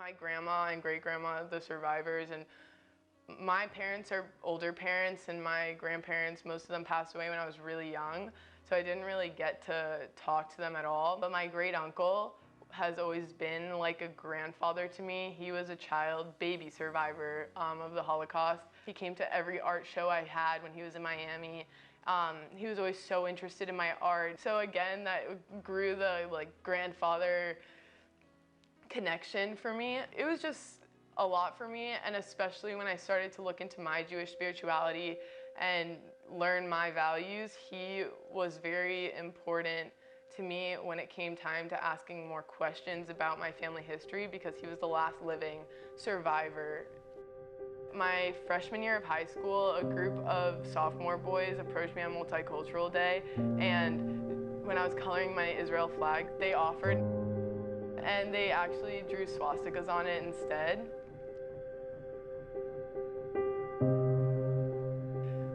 My grandma and great-grandma, the survivors, and my parents are older parents, and my grandparents, most of them passed away when I was really young, so I didn't really get to talk to them at all. But my great-uncle has always been like a grandfather to me. He was a baby survivor of the Holocaust. He came to every art show I had when he was in Miami. He was always so interested in my art. So again, that grew the grandfather connection for me. It was just a lot for me, and especially when I started to look into my Jewish spirituality and learn my values, he was very important to me when it came time to asking more questions about my family history, because he was the last living survivor. My freshman year of high school, a group of sophomore boys approached me on Multicultural Day, and when I was coloring my Israel flag, they offered, and they actually drew swastikas on it instead.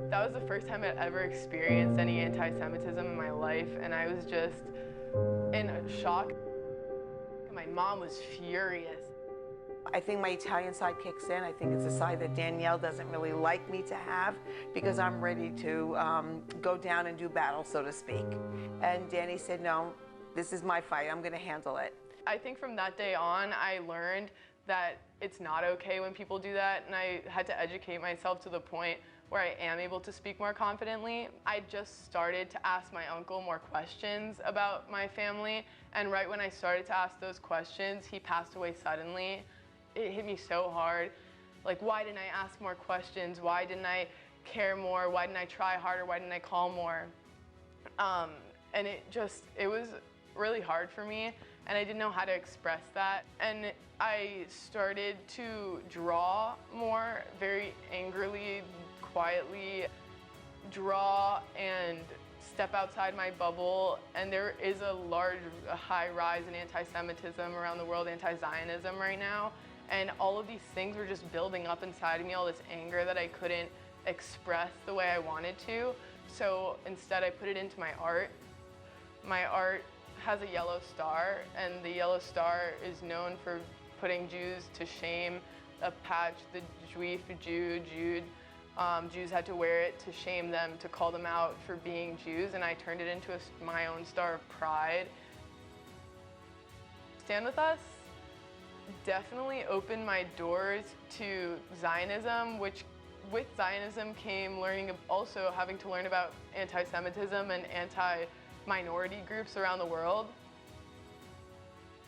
That was the first time I'd ever experienced any anti-Semitism in my life, and I was just in shock. My mom was furious. I think my Italian side kicks in. I think it's a side that Danielle doesn't really like me to have, because I'm ready to go down and do battle, so to speak. And Danny said, no, this is my fight. I'm going to handle it. I think from that day on, I learned that it's not okay when people do that, and I had to educate myself to the point where I am able to speak more confidently. I just started to ask my uncle more questions about my family, and right when I started to ask those questions, he passed away suddenly. It hit me so hard. Like, why didn't I ask more questions? Why didn't I care more? Why didn't I try harder? Why didn't I call more? And it was really hard for me, and I didn't know how to express that. And I started to draw more, very angrily, quietly, draw and step outside my bubble. And there is a high rise in anti-Semitism around the world, anti-Zionism right now. And all of these things were just building up inside of me, all this anger that I couldn't express the way I wanted to. So instead I put it into my art. My art has a yellow star, and the yellow star is known for putting Jews to shame. A patch, the Juif, Jude, Jews had to wear it to shame them, to call them out for being Jews, and I turned it into my own star of pride. Stand With Us definitely opened my doors to Zionism, which with Zionism came also having to learn about anti-Semitism and anti-minority groups around the world.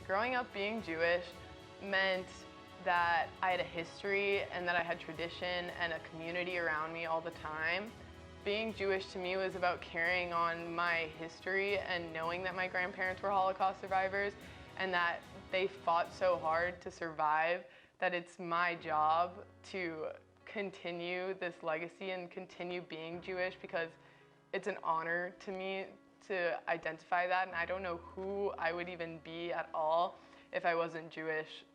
Growing up being Jewish meant that I had a history and that I had tradition and a community around me all the time. Being Jewish to me was about carrying on my history and knowing that my grandparents were Holocaust survivors and that they fought so hard to survive, that it's my job to continue this legacy and continue being Jewish, because it's an honor to me to identify that, and I don't know who I would even be at all if I wasn't Jewish.